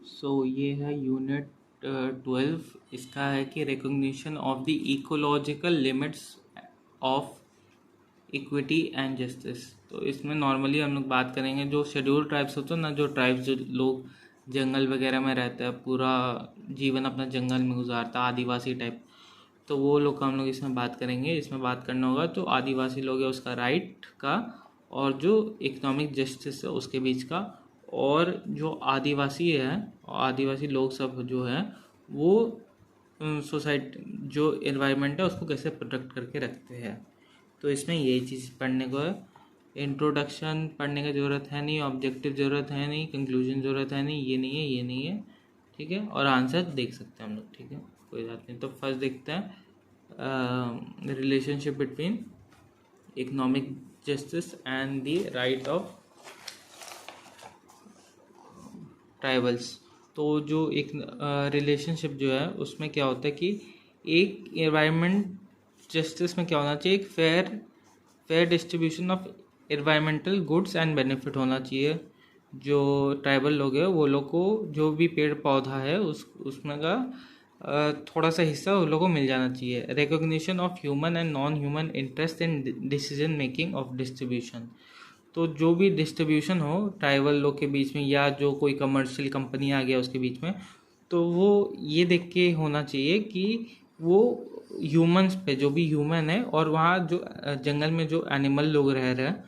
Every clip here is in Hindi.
ये है यूनिट 12। इसका है कि recognition of the ecological limits of equity and justice. तो इसमें नॉर्मली हम लोग बात करेंगे जो शेड्यूल ट्राइब्स होते हैं ना, जो ट्राइब्स जो लोग जंगल वगैरह में रहते हैं, पूरा जीवन अपना जंगल में गुजारता है, आदिवासी टाइप। तो वो लोग का हम लोग इसमें बात करेंगे। इसमें बात करना होगा तो आदिवासी लोग है उसका राइट का, और जो इकोनॉमिक जस्टिस है उसके बीच का, और जो आदिवासी है, आदिवासी लोग सब जो है वो सोसाइटी जो एनवायरनमेंट है उसको कैसे प्रोटेक्ट करके रखते हैं। तो इसमें यही चीज़ पढ़ने को है। इंट्रोडक्शन पढ़ने की ज़रूरत है नहीं, ऑब्जेक्टिव ज़रूरत है नहीं, कंक्लूजन ज़रूरत है नहीं, ये नहीं है, ये नहीं है, ठीक है। और आंसर देख सकते हैं हम लोग, ठीक है, कोई बात नहीं। तो फर्स्ट देखते हैं relationship between economic justice and the right of tribals. तो जो एक रिलेशनशिप जो है उसमें क्या होता है कि एक एनवायरनमेंट जस्टिस में क्या होना चाहिए, एक fair distribution of environmental goods and benefit होना चाहिए। जो ट्राइबल लोग हैं वो लोग को जो भी पेड़ पौधा है उसमें का थोड़ा सा हिस्सा उन लोगों को मिल जाना चाहिए। Recognition of human and non human interest in decision making of distribution. तो जो भी डिस्ट्रीब्यूशन हो ट्राइबल लोग के बीच में, या जो कोई कमर्शियल कंपनी आ गया उसके बीच में, तो वो ये देख के होना चाहिए कि वो ह्यूमंस पे, जो भी ह्यूमन है और वहाँ जो जंगल में जो एनिमल लोग रह रहे हैं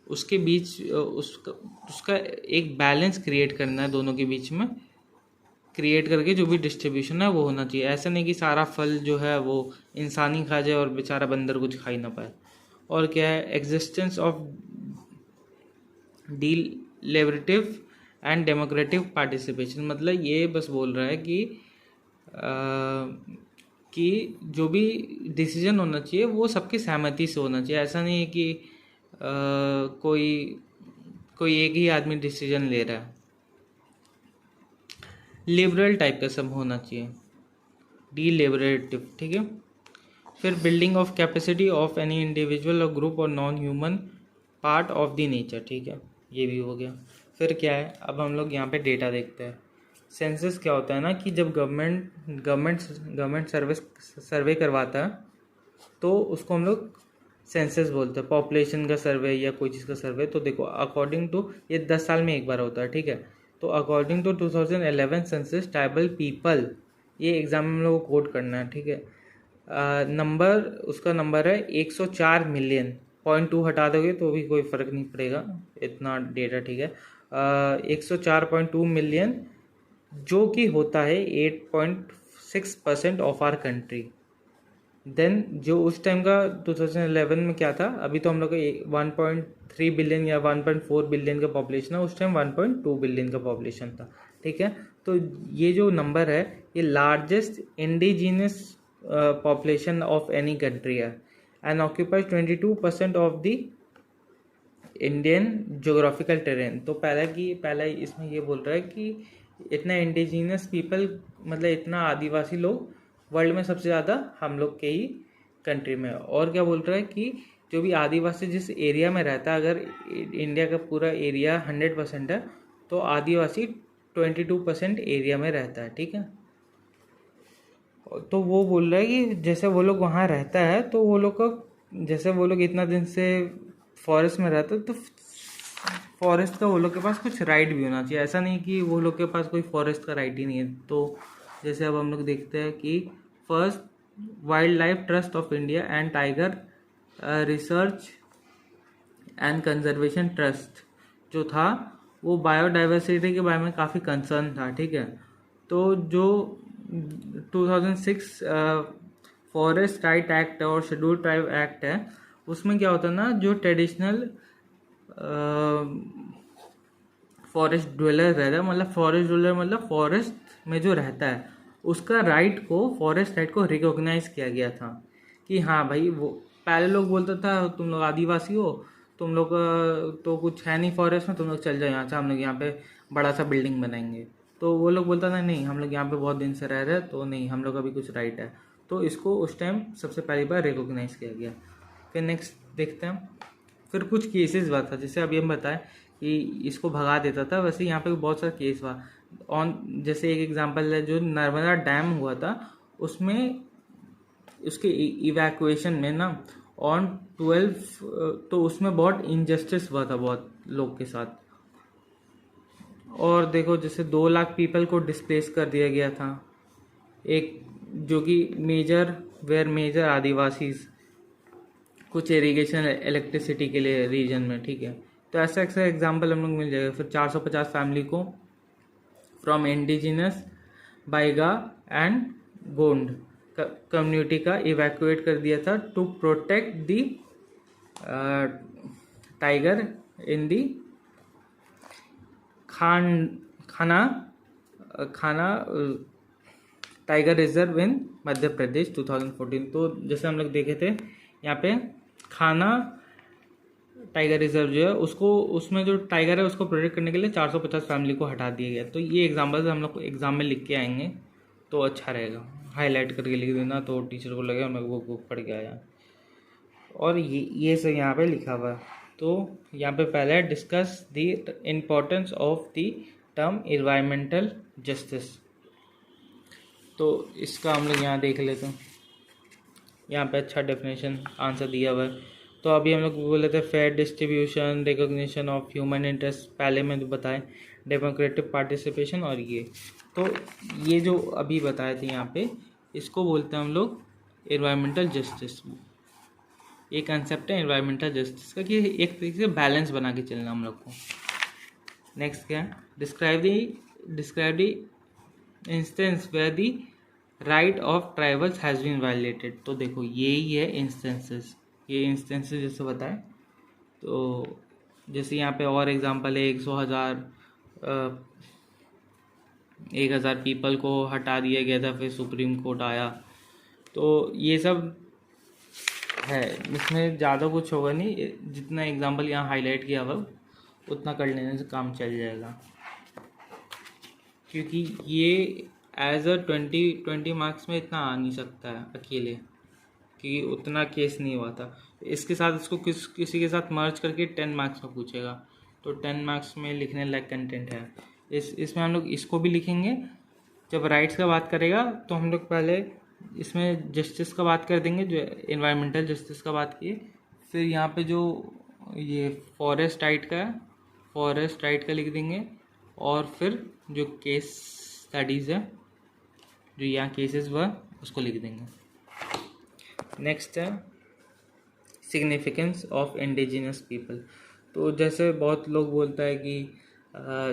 उसके बीच उसका एक बैलेंस क्रिएट करना है, दोनों के बीच में क्रिएट करके जो भी डिस्ट्रीब्यूशन है वो होना चाहिए। ऐसा नहीं कि सारा फल जो है वो इंसान ही खा जाए और बेचारा बंदर कुछ खा ही ना पाए। और क्या है, existence of deliberative and democratic participation. मतलब ये बस बोल रहा है कि जो भी डिसीजन होना चाहिए वो सबकी सहमति से होना चाहिए। ऐसा नहीं है कि कोई एक ही आदमी डिसीजन ले रहा है। लिबरल टाइप का सब होना चाहिए, डिलिबरेटिव, ठीक है। फिर building of capacity of any individual और ग्रुप और non human part of the nature, ठीक है, ये भी हो गया। फिर क्या है, अब हम लोग यहाँ पे डेटा देखते हैं। सेंसस क्या होता है ना कि जब गवर्नमेंट सर्वे करवाता है तो उसको हम लोग सेंसस बोलते हैं, पॉपुलेशन का सर्वे या कोई चीज़ का सर्वे। तो देखो अकॉर्डिंग टू, ये 10 साल में एक बार होता है, ठीक है। तो according to 2011 census tribal people, ये एग्जाम में हम लोग को कोड करना है, ठीक है। उसका नंबर है 104 मिलियन। 0.2 हटा दोगे तो भी कोई फ़र्क नहीं पड़ेगा, इतना डेटा, ठीक है। 104.2 मिलियन, जो कि होता है 8.6% ऑफ आर कंट्री। देन जो उस टाइम का 2011 में क्या था, अभी तो हम लोग का 1.3 बिलियन या 1.4 बिलियन का पॉपुलेशन है, उस टाइम 1.2 बिलियन का पॉपुलेशन था, ठीक है। तो ये जो नंबर है ये largest indigenous population of any country है and occupies 22% of the Indian geographical terrain. तो पहला इसमें ये बोल रहा है कि इतना इंडिजीनियस पीपल, मतलब इतना आदिवासी लोग वर्ल्ड में सबसे ज़्यादा हम लोग के ही कंट्री में। और क्या बोल रहा है कि जो भी आदिवासी जिस एरिया में रहता है, अगर इंडिया का पूरा एरिया 100% है तो आदिवासी 22% एरिया में रहता है, ठीक है। तो वो बोल रहा है कि जैसे वो लोग वहाँ रहता है तो वो लोग का, जैसे वो लोग इतना दिन से फॉरेस्ट में रहता है तो फॉरेस्ट का वो लोग के पास कुछ राइट भी होना चाहिए। ऐसा नहीं कि वो लोग के पास कोई फॉरेस्ट का राइट ही नहीं है। तो जैसे अब हम लोग देखते हैं कि first wild life trust of India and tiger research and conservation trust जो था वो बायोडाइवर्सिटी के बारे में काफ़ी कंसर्न था, ठीक है। तो जो 2006 फॉरेस्ट राइट एक्ट और शेड्यूल ट्राइब एक्ट है उसमें क्या होता है ना, जो ट्रेडिशनल फॉरेस्ट ड्वेलर रहता है, मतलब फॉरेस्ट ड्वेलर मतलब फॉरेस्ट में जो रहता है उसका राइट को, फॉरेस्ट राइट को रिकॉग्नाइज किया गया था कि हाँ भाई, वो पहले लोग बोलता था तुम लोग आदिवासी हो, तुम लोग तो कुछ है नहीं फॉरेस्ट में, तुम लोग चल जाओ यहाँ से, हम लोग यहाँ पे बड़ा सा बिल्डिंग बनाएंगे। तो वो लोग बोलता था नहीं, हम लोग यहाँ पे बहुत दिन से रह रहे हैं तो नहीं, हम लोग का भी कुछ राइट है। तो इसको उस टाइम सबसे पहली बार रिकॉग्नाइज किया गया। फिर नेक्स्ट देखते हैं। फिर कुछ केसेस हुआ था, जैसे अभी हम बताएं कि इसको भगा देता था, वैसे यहाँ पे बहुत सारा केस हुआ। जैसे एक एग्जांपल है जो नर्मदा डैम हुआ था, उसमें उसके इवैक्यूएशन में ना ऑन 12 तो उसमें बहुत इनजस्टिस हुआ था बहुत लोग के साथ। और देखो जैसे 2 लाख पीपल को डिस्प्लेस कर दिया गया था, एक जो कि मेजर आदिवासीज कुछ इरिगेशन इलेक्ट्रिसिटी के लिए रीजन में, ठीक है। तो ऐसा ऐसा एग्जांपल हम लोग मिल जाएगा। फिर 450 फैमिली को from indigenous Baiga and Gond community का इवैक्यूएट कर दिया था to protect the tiger in the Kanha tiger reserve in Madhya Pradesh 2014। तो जैसे हम लोग देखे थे यहाँ पे खाना टाइगर रिजर्व जो है उसको, उसमें जो टाइगर है उसको प्रोटेक्ट करने के लिए 450 फैमिली को हटा दिया गया। तो ये एग्जाम्पल हम लोग एग्जाम में लिख के आएंगे तो अच्छा रहेगा, हाईलाइट करके लिख देना तो टीचर को लगेगा मैं वो बुक पढ़ के आया। और ये सब यहाँ पे लिखा हुआ है। तो यहाँ पे पहले discuss the importance of the term environmental justice. तो इसका हम लोग यहाँ देख लेते हैं, यहाँ पे अच्छा डेफिनेशन आंसर दिया हुआ है। तो अभी हम लोग बोल लेते हैं fair distribution, recognition of human interest, पहले में जो बताए डेमोक्रेटिक पार्टिसिपेशन। और ये जो अभी बताए थे यहाँ पे, इसको बोलते हैं हम लोग एनवायरमेंटल जस्टिस। ये कंसेप्ट है एनवायरमेंटल जस्टिस का कि एक तरीके से बैलेंस बना के चलना हम लोग को। नेक्स्ट क्या है, describe the instance where the right of tribals has been violated. तो देखो यही है इंस्टेंसेस, ये इंस्टेंसेस जैसे बताएं। तो जैसे यहाँ पे और एग्जांपल है 1,000 पीपल को हटा दिया गया था, फिर सुप्रीम कोर्ट आया। तो ये सब है, इसमें ज़्यादा कुछ होगा नहीं, जितना एग्जांपल यहाँ हाईलाइट किया हुआ उतना कर लेने से काम चल जाएगा। क्योंकि ये एज अ 20 मार्क्स में इतना आ नहीं सकता है अकेले, क्योंकि उतना केस नहीं हुआ था। इसके साथ इसको किसी के साथ मर्ज करके 10 मार्क्स में पूछेगा, तो 10 मार्क्स में लिखने लायक कंटेंट है। इसमें हम लोग इसको भी लिखेंगे। जब राइट्स का बात करेगा तो हम लोग पहले इसमें जस्टिस का बात कर देंगे, जो एनवायरमेंटल जस्टिस का बात किए। फिर यहाँ पे जो ये फॉरेस्ट राइट का लिख देंगे। और फिर जो केस स्टडीज़ है, जो यहाँ केसेस हुआ उसको लिख देंगे। नेक्स्ट है सिग्निफिकेंस ऑफ इंडिजिनस पीपल। तो जैसे बहुत लोग बोलता है कि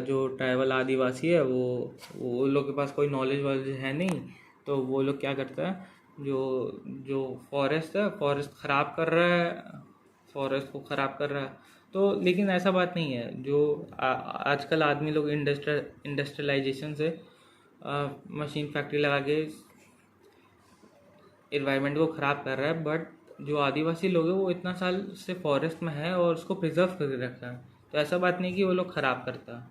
जो ट्राइबल आदिवासी है वो लोग के पास कोई नॉलेज है नहीं, तो वो लोग क्या करता है, जो फॉरेस्ट है, फॉरेस्ट ख़राब कर रहा है, फॉरेस्ट को ख़राब कर रहा है। तो लेकिन ऐसा बात नहीं है। जो आजकल आदमी लोग इंडस्ट्रियलाइजेशन से मशीन फैक्ट्री लगा के एनवायरनमेंट को ख़राब कर रहा है, बट जो आदिवासी लोग हैं वो इतना साल से फॉरेस्ट में है और उसको प्रिजर्व करके रखा है। तो ऐसा बात नहीं कि वो लोग ख़राब करता है।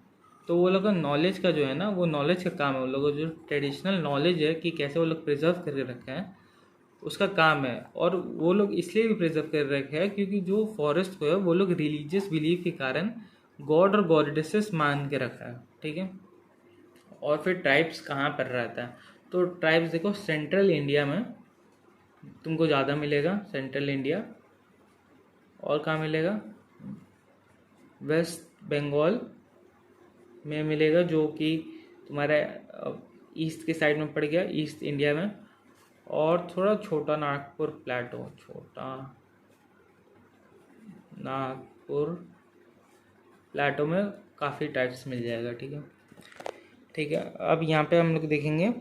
तो वो लोग का नॉलेज का जो है ना, वो नॉलेज का काम है। वो लोग जो ट्रेडिशनल नॉलेज है कि कैसे वो लोग प्रिजर्व करके रखे हैं, उसका काम है। और वो लोग इसलिए भी प्रिजर्व कर रखे हैं क्योंकि जो फॉरेस्ट को है वो लोग रिलीजियस बिलीफ के कारण गॉड और गॉडेसेस मान के रखा है, ठीक है। और फिर ट्राइब्स कहाँ पर रहता है, तो ट्राइब्स देखो सेंट्रल इंडिया में तुमको ज़्यादा मिलेगा, सेंट्रल इंडिया। और कहाँ मिलेगा, वेस्ट बंगाल में मिलेगा, जो कि तुम्हारा ईस्ट के साइड में पड़ गया, ईस्ट इंडिया में। और थोड़ा छोटा नागपुर प्लेटो में काफ़ी टाइप्स मिल जाएगा, ठीक है। ठीक है, अब यहाँ पे हम लोग देखेंगे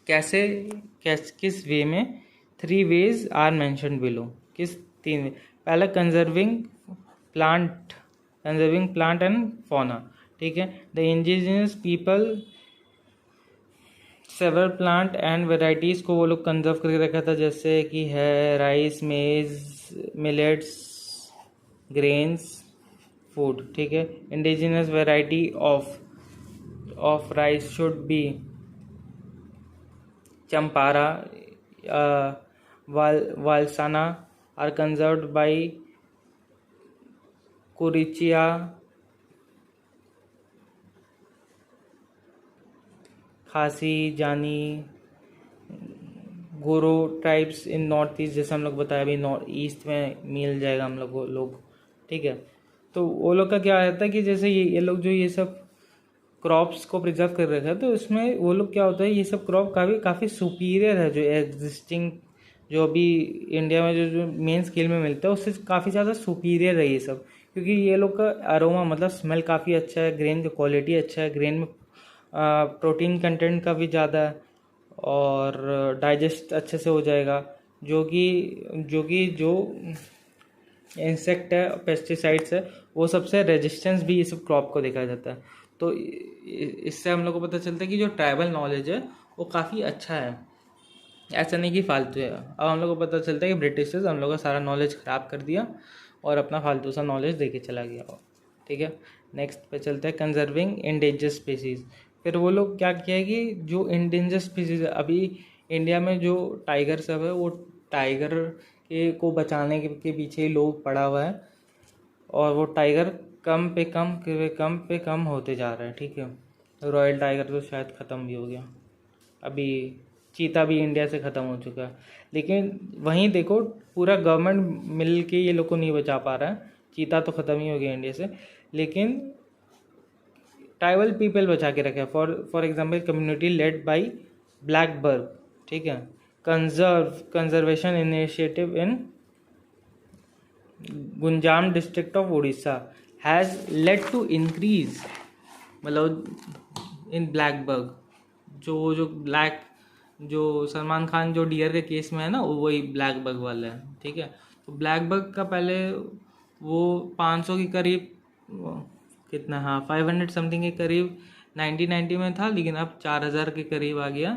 किस वे में 3 वेज आर मेंशन्ड बिलो, किस 3 वे। पहला कंजर्विंग प्लांट एंड फौना, ठीक है। The indigenous people several plant and varieties को वो लोग कंजर्व करके रखा था, जैसे कि है राइस, मेज, मिलेट्स, ग्रेन्स, फूड, ठीक है। Indigenous variety of rice should be चंपारा, वालसाना are conserved by Kurichiya Khasi, जानी, गोरो ट्राइब्स इन नॉर्थ ईस्ट, जैसे हम लोग बताया अभी नॉर्थ ईस्ट में मिल जाएगा हम लोग को लोग, ठीक है। तो वो लोग का क्या रहता है कि जैसे ये लोग जो ये सब क्रॉप्स को प्रिजर्व कर रखा है, तो इसमें वो लोग क्या होता है, ये सब क्रॉप काफ़ी सुपीरियर है जो एग्जिस्टिंग, जो अभी इंडिया में जो मेन स्केल में मिलता है उससे काफ़ी ज़्यादा सुपीरियर है ये सब, क्योंकि ये लोग का अरोमा मतलब स्मेल काफ़ी अच्छा है, ग्रेन का क्वालिटी अच्छा है, ग्रेन में प्रोटीन कंटेंट का भी ज़्यादा है, और डाइजेस्ट अच्छे से हो जाएगा, जो इंसेक्ट है, पेस्टिसाइड्स है, वो सबसे रेजिस्टेंस भी ये सब क्रॉप को देखा जाता है। तो इससे हम लोग को पता चलता है कि जो ट्राइबल नॉलेज है वो काफ़ी अच्छा है, ऐसा नहीं कि फालतू है। अब हम लोग को पता चलता है कि ब्रिटिशर्स हम लोग का सारा नॉलेज ख़राब कर दिया और अपना फालतू सा नॉलेज दे के चला गया, ठीक है। नेक्स्ट पे चलते हैं कंजर्विंग इंडेंजर स्पीसीज़। फिर वो लोग क्या किया है कि जो इंडेंजर स्पीसीज़ है, अभी इंडिया में जो टाइगर सब है वो टाइगर को बचाने के पीछे ही लोग पड़ा हुआ है, और वो टाइगर कम पे कम होते जा रहा है, ठीक है। रॉयल टाइगर तो शायद ख़त्म भी हो गया, अभी चीता भी इंडिया से ख़त्म हो चुका है, लेकिन वहीं देखो पूरा गवर्नमेंट मिल के ये लोग को नहीं बचा पा रहा है। चीता तो ख़त्म ही हो गया इंडिया से, लेकिन ट्राइबल पीपल बचा के रखे। For example community led by blackbuck, ठीक है। Conservation initiative in Ganjam district of Orissa has led to increase, मतलब इन ब्लैकबर्ग, जो सलमान खान जो डियर के केस में है ना, वही ब्लैक बग वाला है, ठीक है। तो ब्लैक बग का पहले वो 500 के करीब, कितना, हाँ 500 समथिंग के करीब 1990 में था, लेकिन अब 4000 के करीब आ गया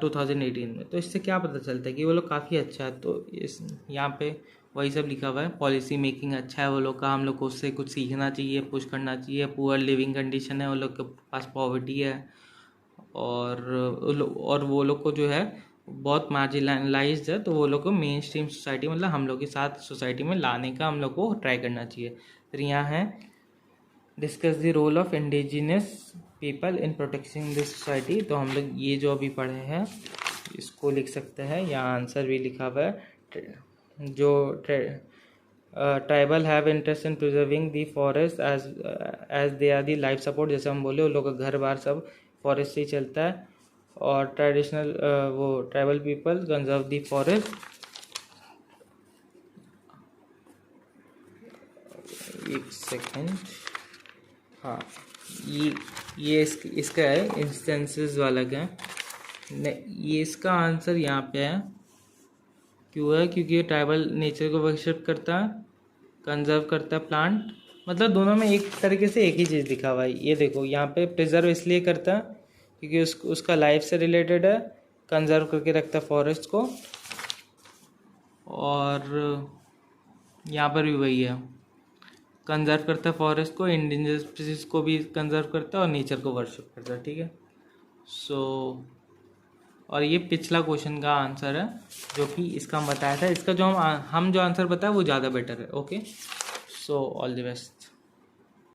2018 में। तो इससे क्या पता चलता है कि वो लोग काफ़ी अच्छा है। तो इस यहाँ पे वही सब लिखा हुआ है, पॉलिसी मेकिंग अच्छा है वो लोग का, हम लोग को उससे कुछ सीखना चाहिए, पुश करना चाहिए। पुअर लिविंग कंडीशन है, वो लोग के पास पॉवर्टी है, और वो लोग को जो है बहुत मार्जिनलाइज्ड है, तो वो लोग को मेन स्ट्रीम सोसाइटी, मतलब हम लोग के साथ सोसाइटी में लाने का हम लोग को ट्राई करना चाहिए। फिर यहाँ है discuss the role of indigenous people in protecting this society. तो हम लोग ये जो अभी पढ़े हैं इसको लिख सकते हैं, यहाँ आंसर भी लिखा हुआ है। जो tribal have interest in preserving the forest as they are the life support, जैसे हम बोले वो लोग का घर बार सब फॉरेस्ट से ही चलता है, और ट्रेडिशनल वो ट्राइबल पीपल कंजर्व दी फॉरेस्ट। एक सेकेंड, हाँ ये इसका है इंस्टेंसेस वाला क्या है, ये इसका आंसर यहाँ पे है। क्यों है? क्योंकि ये ट्राइबल नेचर को वर्शिप करता है, कंजर्व करता है प्लांट, मतलब दोनों में एक तरीके से एक ही चीज़ दिखा हुआ है। ये देखो यहाँ पे प्रिजर्व इसलिए करता है क्योंकि उसका लाइफ से रिलेटेड है, कंजर्व करके रखता है फॉरेस्ट को, और यहाँ पर भी वही है, कंजर्व करता है फॉरेस्ट को, इंडिजिनस स्पीसीज को भी कंजर्व करता है और नेचर को वर्शिप करता है, ठीक है। और ये पिछला क्वेश्चन का आंसर है जो कि इसका हम बताया था, इसका जो हम जो आंसर बताया वो ज़्यादा बेटर है। Okay, so all the best.